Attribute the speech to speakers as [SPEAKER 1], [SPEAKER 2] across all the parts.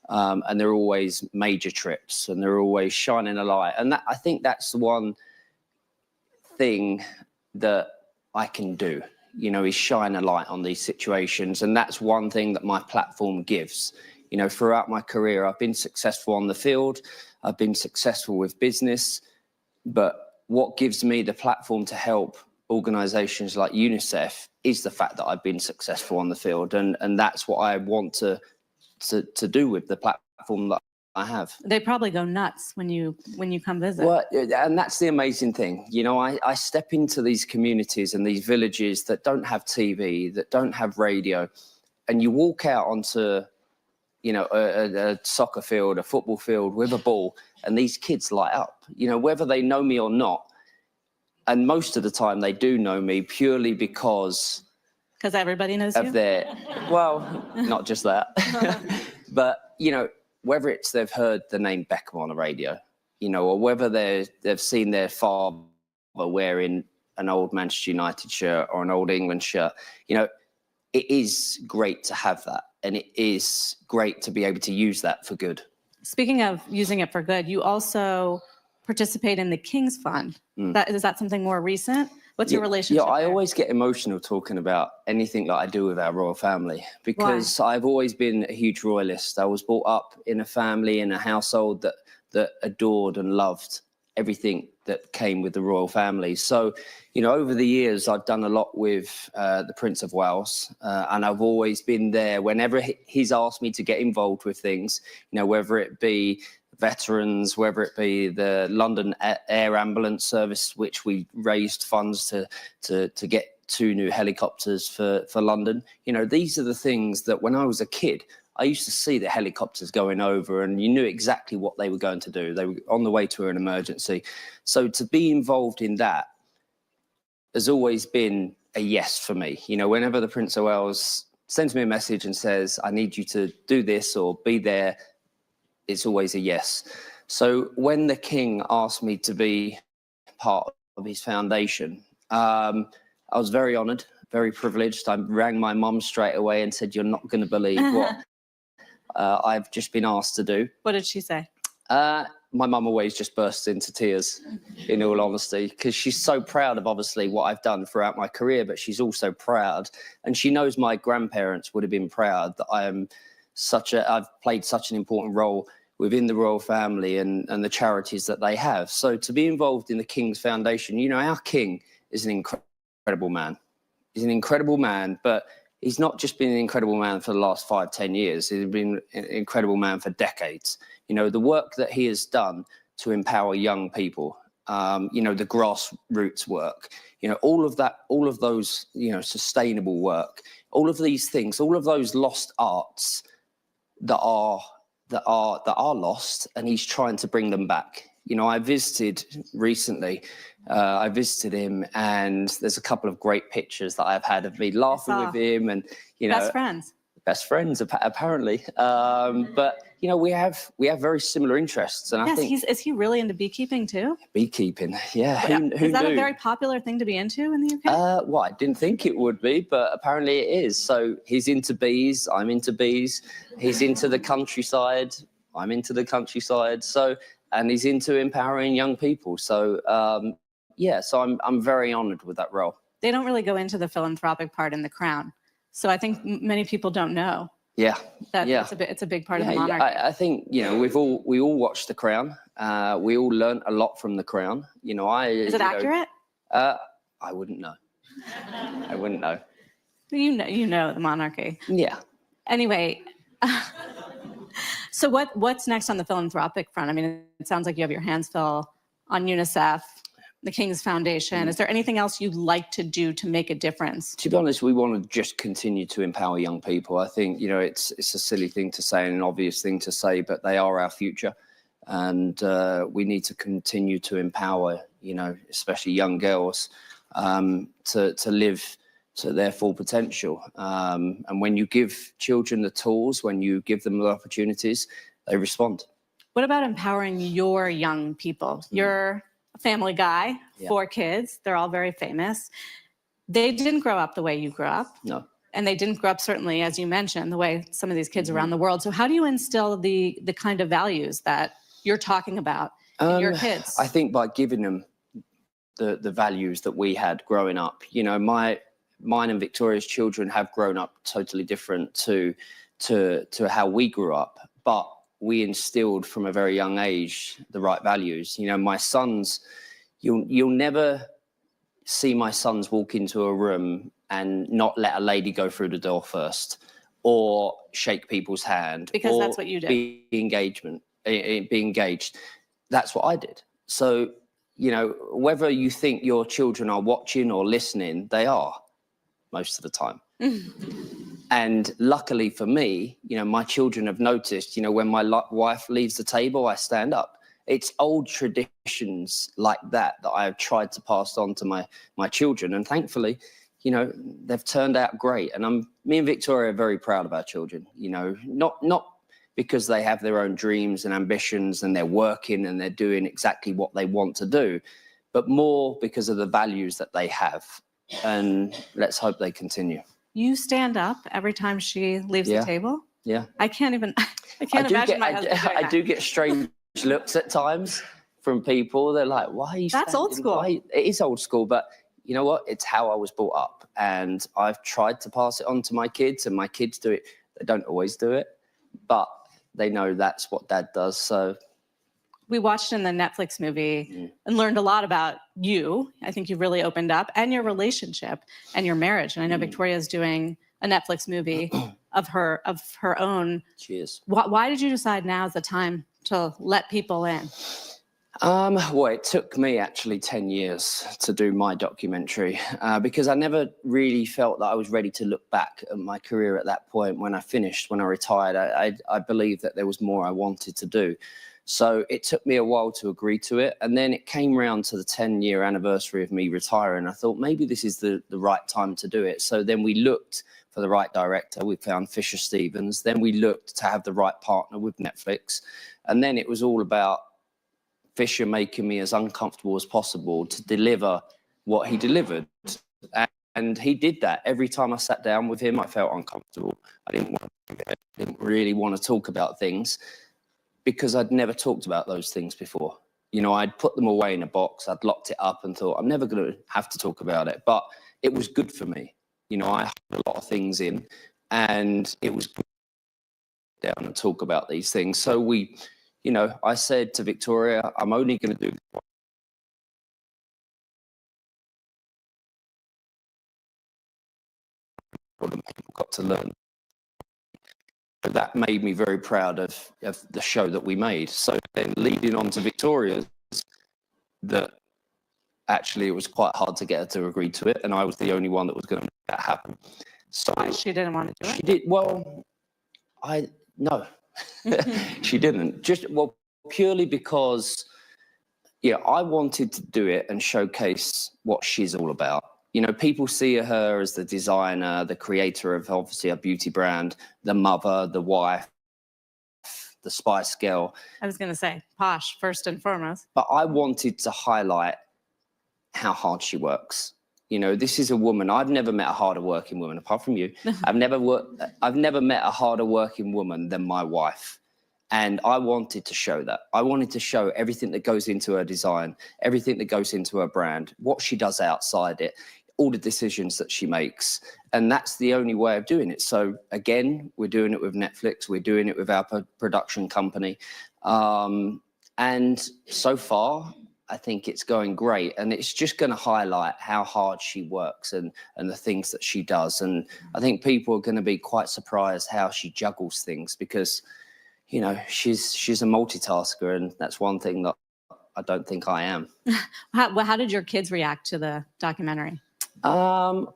[SPEAKER 1] and they're always major trips, and they're always shining a light. And I think that's the one thing that I can do, is shine a light on these situations. And that's one thing that my platform gives. Throughout my career, I've been successful on the field, I've been successful with business, but what gives me the platform to help organizations like UNICEF is the fact that I've been successful on the field. And that's what I want to do with the platform that I have.
[SPEAKER 2] They probably go nuts when you come visit.
[SPEAKER 1] Well, and that's the amazing thing. I step into these communities and these villages that don't have TV, that don't have radio, and you walk out onto, a soccer field, a football field with a ball, and these kids light up, whether they know me or not. And most of the time they do know me purely because
[SPEAKER 2] everybody knows
[SPEAKER 1] of
[SPEAKER 2] you?
[SPEAKER 1] Well, not just that, but, whether it's they've heard the name Beckham on the radio, or whether they've seen their father wearing an old Manchester United shirt or an old England shirt, it is great to have that. And it is great to be able to use that for good.
[SPEAKER 2] Speaking of using it for good, you also participate in the King's Fund. Is that something more recent? What's your relationship
[SPEAKER 1] I
[SPEAKER 2] there?
[SPEAKER 1] always get emotional talking about anything that I do with our royal family, because I've always been a huge royalist. I was brought up in a family, in a household that adored and loved everything that came with the royal family. So, over the years, I've done a lot with the Prince of Wales, and I've always been there whenever he's asked me to get involved with things, whether it be veterans, whether it be the London Air Ambulance Service, which we raised funds to get 2 new helicopters for London. These are the things that when I was a kid, I used to see the helicopters going over, and you knew exactly what they were going to do. They were on the way to an emergency. So to be involved in that has always been a yes for me. Whenever the Prince of Wales sends me a message and says, I need you to do this or be there, it's always a yes. So when the King asked me to be part of his foundation, I was very honoured, very privileged. I rang my mum straight away and said, you're not going to believe what I've just been asked to do.
[SPEAKER 2] What did she say?
[SPEAKER 1] My mum always just bursts into tears, in all honesty, because she's so proud of obviously what I've done throughout my career, but she's also proud, and she knows my grandparents would have been proud that I've played such an important role within the royal family and the charities that they have. So to be involved in the King's Foundation, our King is an incredible man. He's an incredible man, but he's not just been an incredible man for the last 5-10 years. He's been an incredible man for decades. The work that he has done to empower young people, the grassroots work, all of that, all of those, sustainable work, all of these things, all of those lost arts that are lost, and he's trying to bring them back. I visited recently, I visited him, and there's a couple of great pictures that I've had of me laughing with him, and best friends apparently. But we have very similar interests, and I think
[SPEAKER 2] is he really into beekeeping too?
[SPEAKER 1] Beekeeping, yeah. Who
[SPEAKER 2] is that
[SPEAKER 1] knew?
[SPEAKER 2] A very popular thing to be into in the UK?
[SPEAKER 1] Well, I didn't think it would be, but apparently it is. So he's into bees, I'm into bees. He's into the countryside, I'm into the countryside. So, and he's into empowering young people. So so I'm very honoured with that role.
[SPEAKER 2] They don't really go into the philanthropic part in The Crown, so I think many people don't know. It's a big part of the monarchy.
[SPEAKER 1] I think we all watched The Crown. We all learned a lot from The Crown.
[SPEAKER 2] Is it accurate?
[SPEAKER 1] I wouldn't know. I wouldn't know.
[SPEAKER 2] You know the monarchy.
[SPEAKER 1] Yeah.
[SPEAKER 2] Anyway, so what's next on the philanthropic front? I mean, it sounds like you have your hands full on UNICEF, the King's Foundation. Is there anything else you'd like to do to make a difference? To
[SPEAKER 1] be honest, we want to just continue to empower young people. I think, it's a silly thing to say and an obvious thing to say, but they are our future. And we need to continue to empower, especially young girls, to live to their full potential. And when you give children the tools, when you give them the opportunities, they respond.
[SPEAKER 2] What about empowering your young people? You're a family guy, 4 kids, they're all very famous. They didn't grow up the way you grew up.
[SPEAKER 1] No.
[SPEAKER 2] and they didn't grow up, certainly, as you mentioned, the way some of these kids around the world. So how do you instill the kind of values that you're talking about in your kids?
[SPEAKER 1] I think by giving them the values that we had growing up. You know, mine and Victoria's children have grown up totally different to how we grew up, but we instilled from a very young age the right values. You know, my sons, you'll never see my sons walk into a room and not let a lady go through the door first, or shake people's hand,
[SPEAKER 2] because
[SPEAKER 1] or
[SPEAKER 2] that's what you did.
[SPEAKER 1] Be engaged. That's what I did. So, you know, whether you think your children are watching or listening, they are most of the time. And luckily for me, you know, my children have noticed, you know, when my wife leaves the table, I stand up. It's old traditions like that I have tried to pass on to my children. And thankfully, you know, they've turned out great. And me and Victoria are very proud of our children, you know, not because they have their own dreams and ambitions and they're working and they're doing exactly what they want to do, but more because of the values that they have. And let's hope they continue.
[SPEAKER 2] You stand up every time she leaves the table?
[SPEAKER 1] Yeah.
[SPEAKER 2] I can't imagine my husband doing
[SPEAKER 1] I
[SPEAKER 2] that.
[SPEAKER 1] do get strange looks at times from people. They're like, why are you
[SPEAKER 2] That's old school.
[SPEAKER 1] It is old school, but you know what? It's how I was brought up. And I've tried to pass it on to my kids, and my kids do it. They don't always do it, but they know that's what Dad does. So
[SPEAKER 2] we watched in the Netflix movie and learned a lot about you. I think you really opened up, and your relationship and your marriage. And I know Victoria's doing a Netflix movie of her own.
[SPEAKER 1] Cheers.
[SPEAKER 2] Why did you decide now is the time to let people in?
[SPEAKER 1] Well, it took me actually 10 years to do my documentary because I never really felt that I was ready to look back at my career at that point. When I retired, I believed that there was more I wanted to do. So it took me a while to agree to it. And then it came round to the 10-year anniversary of me retiring. I thought maybe this is the right time to do it. So then we looked for the right director. We found Fisher Stevens. Then we looked to have the right partner with Netflix. And then it was all about Fisher making me as uncomfortable as possible to deliver what he delivered. And he did that. Every time I sat down with him, I felt uncomfortable. I didn't really want to talk about things because I'd never talked about those things before. You know, I'd put them away in a box, I'd locked it up and thought, I'm never going to have to talk about it. But it was good for me. You know, I had a lot of things in, and it was good to sit down and talk about these things. So you know, I said to Victoria, I'm only going to do what people got to learn. But that made me very proud of the show that we made. So then leading on to Victoria's, that actually it was quite hard to get her to agree to it, and I was the only one that was going to make that happen. So
[SPEAKER 2] she didn't want to do it?
[SPEAKER 1] She did. Well, no, she didn't. Purely because, yeah, I wanted to do it and showcase what she's all about. You know, people see her as the designer, the creator of obviously a beauty brand, the mother, the wife, the Spice Girl.
[SPEAKER 2] I was going to say posh first and foremost.
[SPEAKER 1] But I wanted to highlight how hard she works. You know, this is a woman. I've never met a harder working woman apart from you. I've never met a harder working woman than my wife. And I wanted to show that. I wanted to show everything that goes into her design, everything that goes into her brand, what she does outside it, all the decisions that she makes. And that's the only way of doing it. So again, we're doing it with Netflix. We're doing it with our production company. And so far, I think it's going great. And it's just going to highlight how hard she works and the things that she does. And I think people are going to be quite surprised how she juggles things because, you know, she's a multitasker, and that's one thing that I don't think I am.
[SPEAKER 2] How did your kids react to the documentary?
[SPEAKER 1] Well,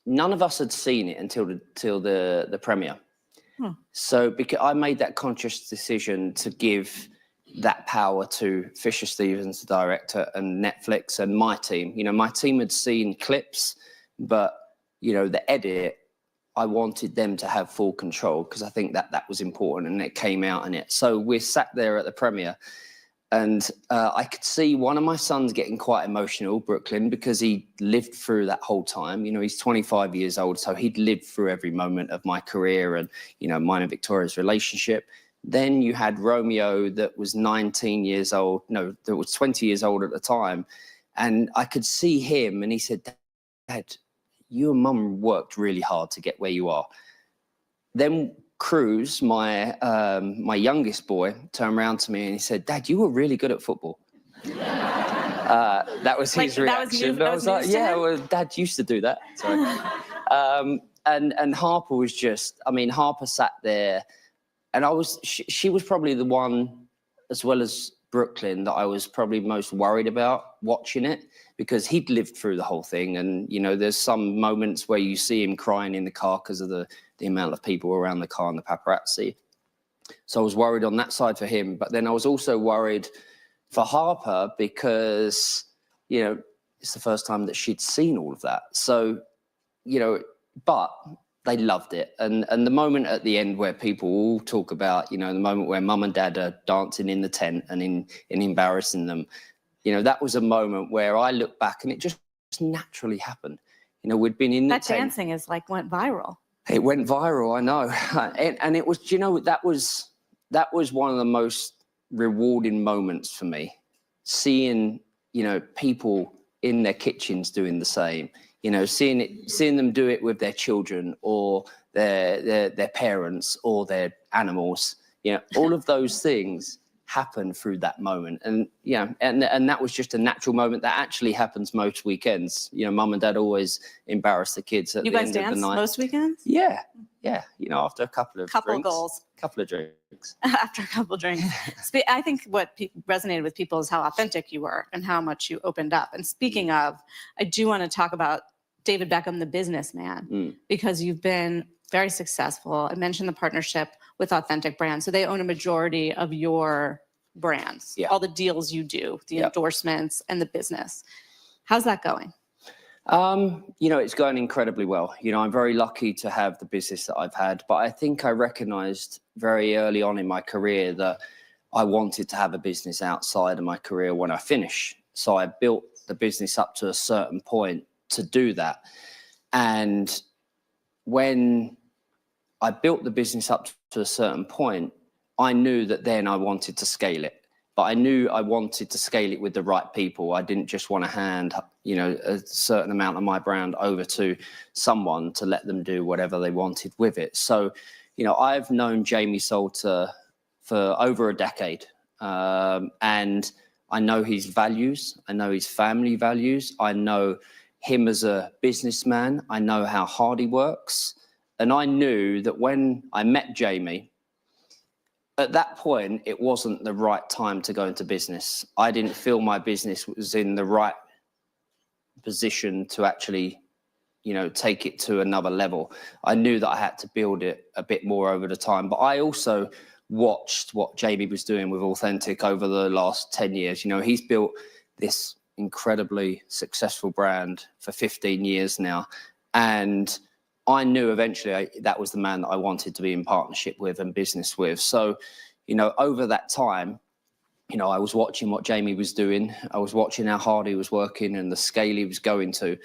[SPEAKER 1] none of us had seen it until the premiere. So because I made that conscious decision to give that power to Fisher Stevens, the director, and Netflix and my team. You know, my team had seen clips, but, you know, the edit, I wanted them to have full control because I think that was important, and it came out in it. So we sat there at the premiere And I could see one of my sons getting quite emotional, Brooklyn, because he lived through that whole time. You know, he's 25 years old, so he'd lived through every moment of my career and, you know, mine and Victoria's relationship. Then you had Romeo that was 19 years old, no, that was 20 years old at the time. And I could see him and he said, Dad, you and Mum worked really hard to get where you are. Then Cruz, my youngest boy, turned around to me and he said, Dad, you were really good at football. That was his reaction. I was like, yeah, well, Dad used to do that. Sorry. And Harper was just, I mean, Harper sat there and she was probably the one, as well as Brooklyn, that I was probably most worried about watching it, because he'd lived through the whole thing. And, you know, there's some moments where you see him crying in the car because of the amount of people around the car and the paparazzi. So I was worried on that side for him. But then I was also worried for Harper because, you know, it's the first time that she'd seen all of that. So, you know, but they loved it. And the moment at the end where people all talk about, you know, the moment where Mum and Dad are dancing in the tent and in embarrassing them, you know, that was a moment where I look back and it just naturally happened. You know, we'd been in the tent.
[SPEAKER 2] That dancing is like went viral.
[SPEAKER 1] It went viral, I know. And it was, you know, that was one of the most rewarding moments for me, seeing, you know, people in their kitchens doing the same, you know, seeing them do it with their children or their parents or their animals, you know, all of those things happen through that moment. And yeah, and that was just a natural moment that actually happens most weekends. You know, Mum and Dad always embarrass the kids at the end of the night. You guys dance
[SPEAKER 2] most weekends?
[SPEAKER 1] Yeah. You know, after a couple of drinks.
[SPEAKER 2] After a couple of drinks. I think what resonated with people is how authentic you were and how much you opened up. And speaking of, I do want to talk about David Beckham, the businessman, because you've been very successful. I mentioned the partnership with Authentic Brands. So they own a majority of your brands, all the deals you do, the endorsements and the business. How's that going?
[SPEAKER 1] You know, it's going incredibly well. You know, I'm very lucky to have the business that I've had, but I think I recognized very early on in my career that I wanted to have a business outside of my career when I finish. So I built the business up to a certain point to do that. And when I built the business up to a certain point, I knew that then I wanted to scale it. But I knew I wanted to scale it with the right people. I didn't just want to hand, you know, a certain amount of my brand over to someone to let them do whatever they wanted with it. So, you know, I've known Jamie Salter for over a decade. And I know his values. I know his family values. I know him as a businessman. I know how hard he works. And I knew that when I met Jamie, at that point, it wasn't the right time to go into business. I didn't feel my business was in the right position to actually, you know, take it to another level. I knew that I had to build it a bit more over the time. But I also watched what Jamie was doing with Authentic over the last 10 years. You know, he's built this incredibly successful brand for 15 years now. And I knew eventually that was the man that I wanted to be in partnership with and business with. So, you know, over that time, you know, I was watching what Jamie was doing. I was watching how hard he was working and the scale he was going to.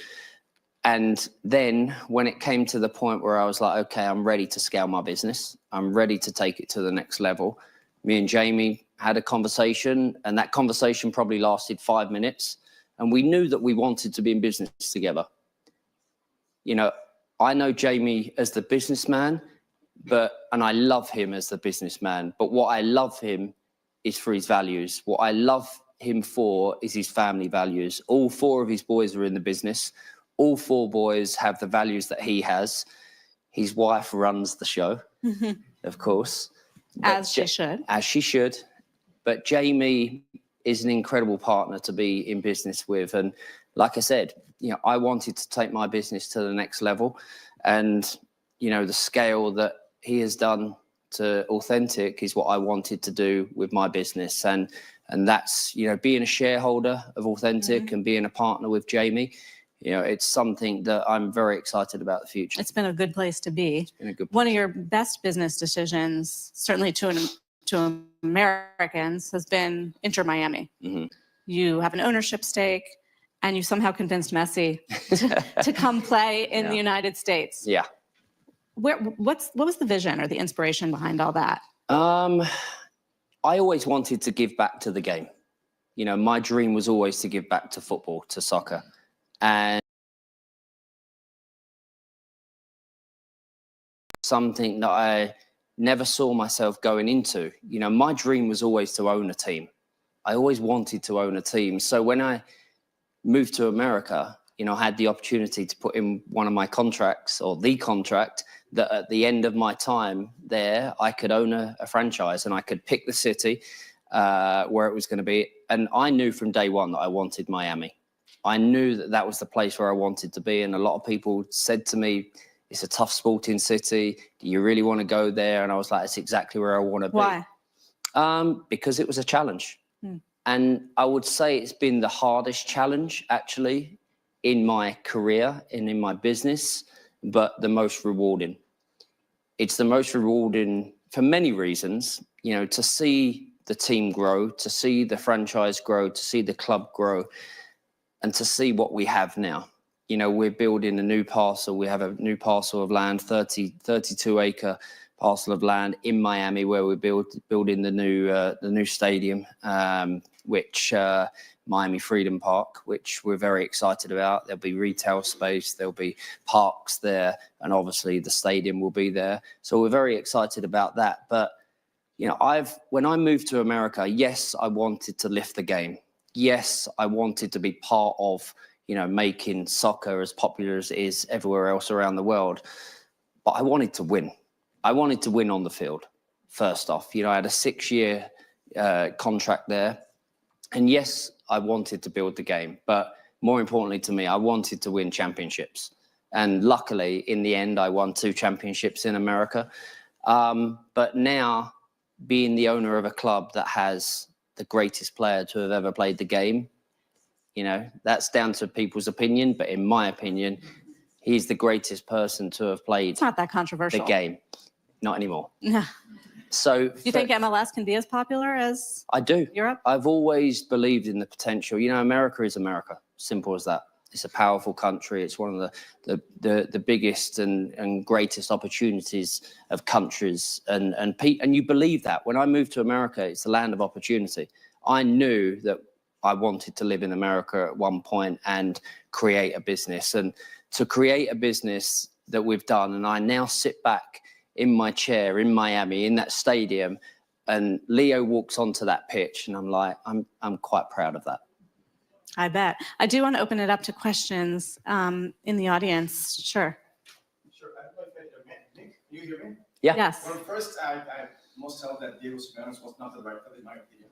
[SPEAKER 1] And then when it came to the point where I was like, okay, I'm ready to scale my business. I'm ready to take it to the next level. Me and Jamie had a conversation, and that conversation probably lasted 5 minutes. And we knew that we wanted to be in business together. You know, I know Jamie as the businessman, and I love him as the businessman, but what I love him is for his values. What I love him for is his family values. All 4 of his boys are in the business. All 4 boys have the values that he has. His wife runs the show, of course.
[SPEAKER 2] As she should.
[SPEAKER 1] As she should. But Jamie is an incredible partner to be in business with. And like I said, you know, I wanted to take my business to the next level. And, you know, the scale that he has done to Authentic is what I wanted to do with my business. And that's, you know, being a shareholder of Authentic and being a partner with Jamie, you know, it's something that I'm very excited about the future.
[SPEAKER 2] It's been a good place to be.
[SPEAKER 1] It's been a good place.
[SPEAKER 2] One of your best business decisions, certainly to to Americans has been Inter Miami.
[SPEAKER 1] Mm-hmm.
[SPEAKER 2] You have an ownership stake, and you somehow convinced Messi to come play in the United States.
[SPEAKER 1] Yeah.
[SPEAKER 2] What was the vision or the inspiration behind all that?
[SPEAKER 1] I always wanted to give back to the game. You know, my dream was always to give back to football, to soccer. And something that I never saw myself going into. You know, my dream was always to own a team. I always wanted to own a team. So when I moved to America, you know, I had the opportunity to put in one of my contracts, or the contract, that at the end of my time there, I could own a franchise, and I could pick the city where it was going to be. And I knew from day one that I wanted Miami. I knew that that was the place where I wanted to be. And a lot of people said to me, it's a tough sporting city. Do you really want to go there? And I was like, it's exactly where I want to be.
[SPEAKER 2] Why?
[SPEAKER 1] Because it was a challenge. And I would say it's been the hardest challenge, actually, in my career and in my business, but the most rewarding. It's the most rewarding for many reasons, you know, to see the team grow, to see the franchise grow, to see the club grow, and to see what we have now. You know, we're building a new parcel. We have a new parcel of land, 32-acre parcel of land in Miami, where we're building the new stadium, which Miami Freedom Park, which we're very excited about. There'll be retail space, there'll be parks there, and obviously the stadium will be there. So we're very excited about that. But, you know, when I moved to America, yes, I wanted to lift the game. Yes, I wanted to be part of, you know, making soccer as popular as it is everywhere else around the world. But I wanted to win. I wanted to win on the field, first off. You know, I had a 6-year contract there. And yes, I wanted to build the game. But more importantly to me, I wanted to win championships. And luckily, in the end, I won 2 championships in America. But now, being the owner of a club that has the greatest player to have ever played the game, you know, that's down to people's opinion. But in my opinion, he's the greatest person to have played
[SPEAKER 2] It's not that controversial.
[SPEAKER 1] the game. Not anymore.
[SPEAKER 2] No.
[SPEAKER 1] So
[SPEAKER 2] Do you think MLS can be as popular as
[SPEAKER 1] I do.
[SPEAKER 2] Europe?
[SPEAKER 1] I've always believed in the potential. You know, America is America. Simple as that. It's a powerful country. It's one of the biggest and greatest opportunities of countries. And you believe that. When I moved to America, it's the land of opportunity. I knew that I wanted to live in America at one point and create a business. And to create a business that we've done, and I now sit back in my chair in Miami, in that stadium, and Leo walks onto that pitch, and I'm like, I'm quite proud of that.
[SPEAKER 2] I bet. I do want to open it up to questions in the audience. Sure.
[SPEAKER 3] Sure. I don't know if Nick, you hear me?
[SPEAKER 1] Yeah.
[SPEAKER 2] Yes.
[SPEAKER 3] Well, first, I must tell that DAVOS was not the right fit, in my opinion.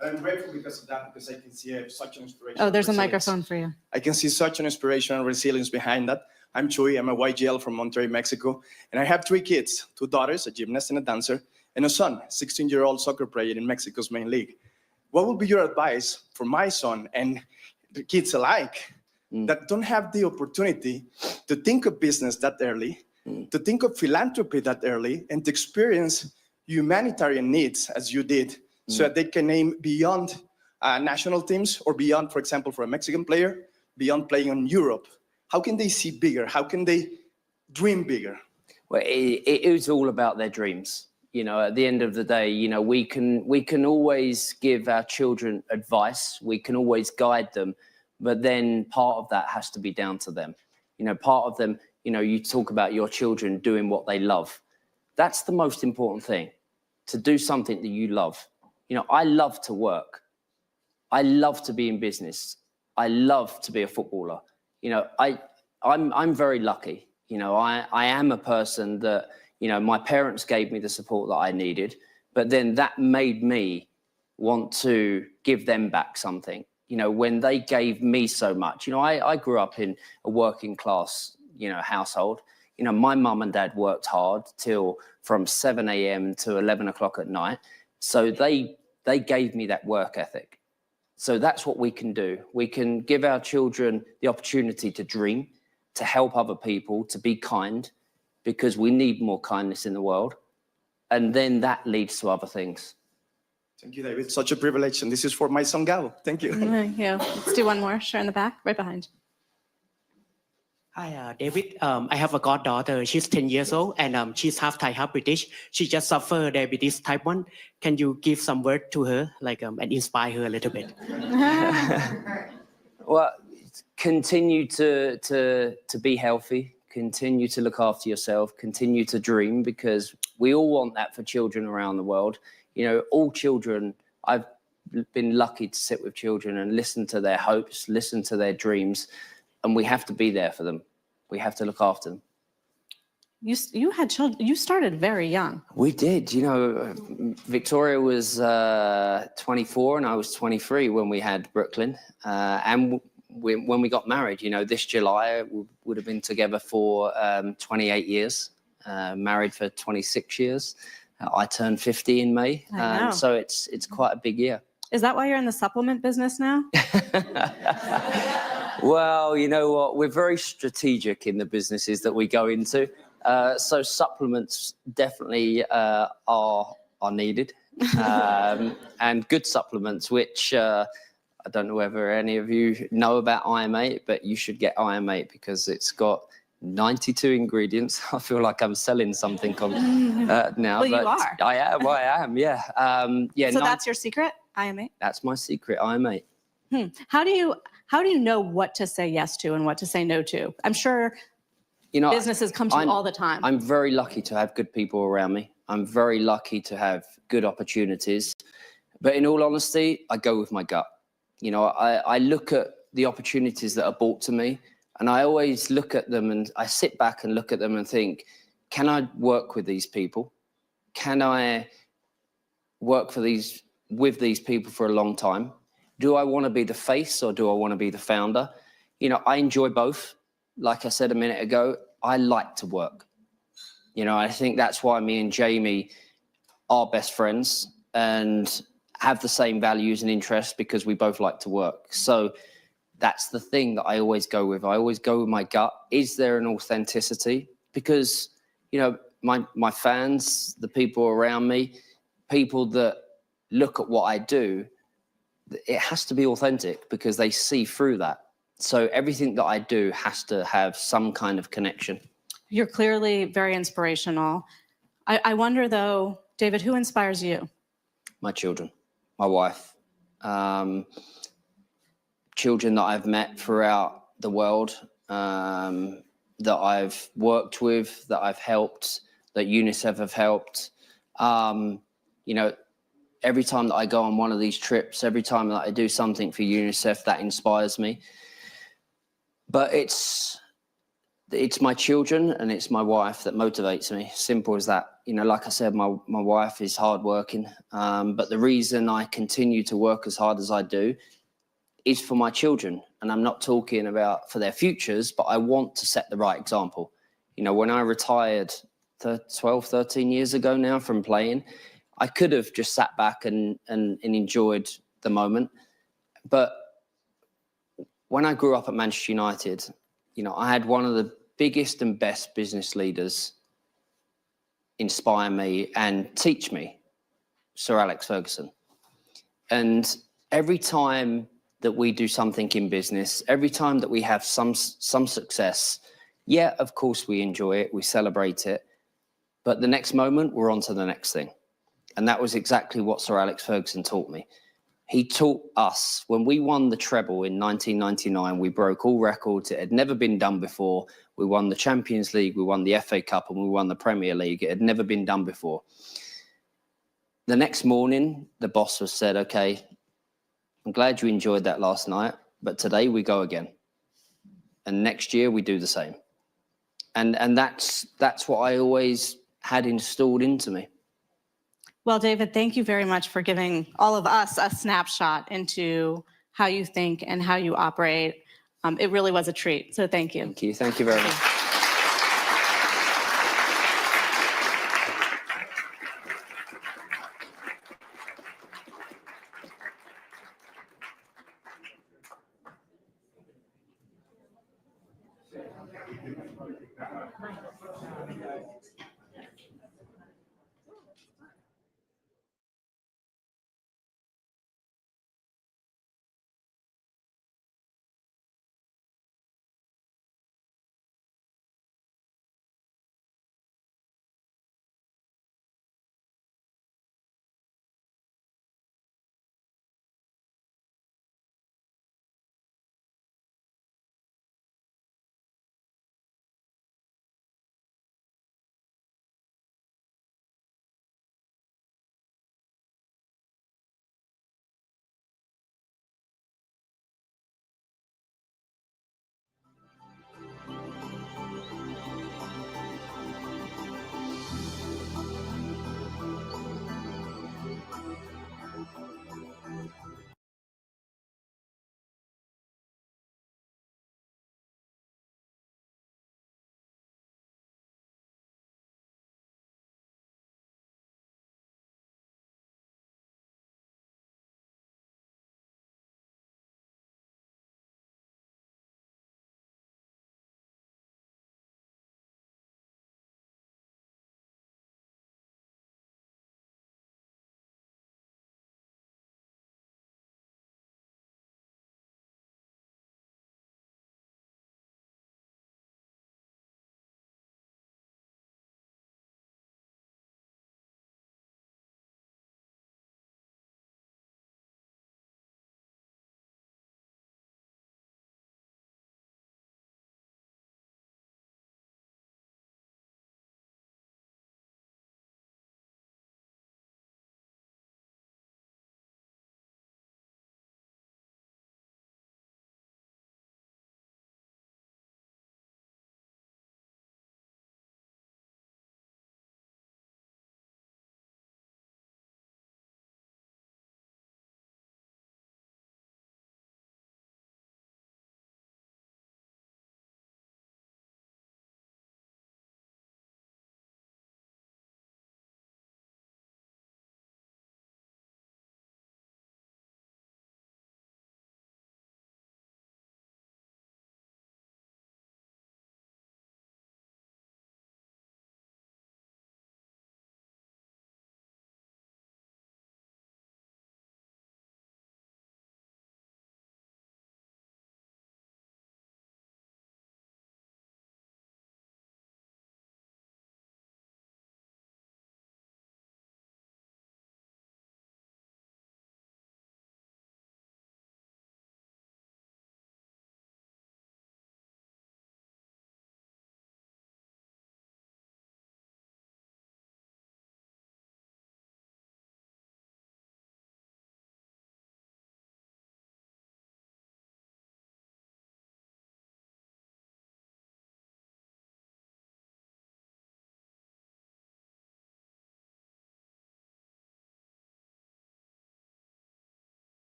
[SPEAKER 3] But I'm grateful because of that, because I can see such an inspiration.
[SPEAKER 2] Oh, there's a
[SPEAKER 3] resilience.
[SPEAKER 2] microphone for you.
[SPEAKER 3] I can see such an inspiration and resilience behind that. I'm Chuy. I'm a YGL from Monterrey, Mexico. And I have 3 kids, 2 daughters, a gymnast and a dancer, and a son, 16-year-old soccer player in Mexico's main league. What would be your advice for my son and the kids alike that don't have the opportunity to think of business that early, to think of philanthropy that early, and to experience humanitarian needs as you did, so that they can aim beyond national teams, or beyond, for example, for a Mexican player, beyond playing in Europe? How can they see bigger? How can they dream bigger?
[SPEAKER 1] Well, it is all about their dreams. You know, at the end of the day, you know, we can always give our children advice. We can always guide them. But then part of that has to be down to them. You know, part of them, you know, you talk about your children doing what they love. That's the most important thing, to do something that you love. You know, I love to work. I love to be in business. I love to be a footballer. You know, I'm very lucky. You know, I am a person that, you know, my parents gave me the support that I needed, but then that made me want to give them back something. You know, when they gave me so much, you know, I grew up in a working class, you know, household. You know, my mum and dad worked hard till from 7 a.m. to 11 o'clock at night. So they gave me that work ethic. So that's what we can do. We can give our children the opportunity to dream, to help other people, to be kind, because we need more kindness in the world. And then that leads to other things.
[SPEAKER 3] Thank you, David. Such a privilege. And this is for my son, Gabo. Thank you.
[SPEAKER 2] Thank you. Let's do one more. Sure, in the back, right behind.
[SPEAKER 4] Hi, David. I have a goddaughter. She's 10 years old, and she's half Thai, half British. She just suffered diabetes type 1. Can you give some word to her, and inspire her a little bit?
[SPEAKER 1] Well, continue to be healthy. Continue to look after yourself. Continue to dream, because we all want that for children around the world. You know, all children, I've been lucky to sit with children and listen to their hopes, listen to their dreams. And we have to be there for them. We have to look after them.
[SPEAKER 2] You had children. You started very young.
[SPEAKER 1] We did. You know, Victoria was 24 and I was 23 when we had Brooklyn. And when we got married, you know, this July, we would have been together for 28 years, married for 26 years. I turned 50 in May. So it's quite a big year.
[SPEAKER 2] Is that why you're in the supplement business now?
[SPEAKER 1] Well, you know what? We're very strategic in the businesses that we go into. So supplements definitely are needed. And good supplements, which I don't know whether any of you know about IM8, but you should get IM8 because it's got 92 ingredients. I feel like I'm selling something now.
[SPEAKER 2] Well,
[SPEAKER 1] but
[SPEAKER 2] you are.
[SPEAKER 1] I am, yeah.
[SPEAKER 2] So that's your secret, IM8?
[SPEAKER 1] That's my secret, IM8.
[SPEAKER 2] How do you know what to say yes to and what to say no to? I'm sure businesses come to you all the time.
[SPEAKER 1] I'm very lucky to have good people around me. I'm very lucky to have good opportunities. But in all honesty, I go with my gut. You know, I look at the opportunities that are brought to me, and I always look at them and I sit back and look at them and think, can I work with these people? Can I work with these people for a long time? Do I want to be the face or do I want to be the founder? You know, I enjoy both. Like I said a minute ago, I like to work. You know, I think that's why me and Jamie are best friends and have the same values and interests, because we both like to work. So that's the thing that I always go with. I always go with my gut. Is there an authenticity? Because, you know, my fans, the people around me, people that look at what I do, it has to be authentic because they see through that. So everything that I do has to have some kind of connection.
[SPEAKER 2] You're clearly very inspirational. I wonder, though, David, who inspires you?
[SPEAKER 1] My children, my wife, children that I've met throughout the world, that I've worked with, that I've helped, that UNICEF have helped. You know, every time that I go on one of these trips, every time that I do something for UNICEF, that inspires me. But it's my children and it's my wife that motivates me. Simple as that. You know, like I said, my wife is hardworking. But the reason I continue to work as hard as I do is for my children. And I'm not talking about for their futures, but I want to set the right example. You know, when I retired 12, 13 years ago now from playing, I could have just sat back and enjoyed the moment. But when I grew up at Manchester United, you know, I had one of the biggest and best business leaders inspire me and teach me, Sir Alex Ferguson. And every time that we do something in business, every time that we have some success, yeah, of course we enjoy it, we celebrate it. But the next moment, we're on to the next thing. And that was exactly what Sir Alex Ferguson taught me. He taught us, when we won the treble in 1999, we broke all records. It had never been done before. We won the Champions League, we won the FA Cup, and we won the Premier League. It had never been done before. The next morning, the boss was said, okay, I'm glad you enjoyed that last night, but today we go again. And next year we do the same. And that's what I always had installed into me.
[SPEAKER 2] Well, David, thank you very much for giving all of us a snapshot into how you think and how you operate. It really was a treat, so thank you.
[SPEAKER 1] Thank you. Thank you very much.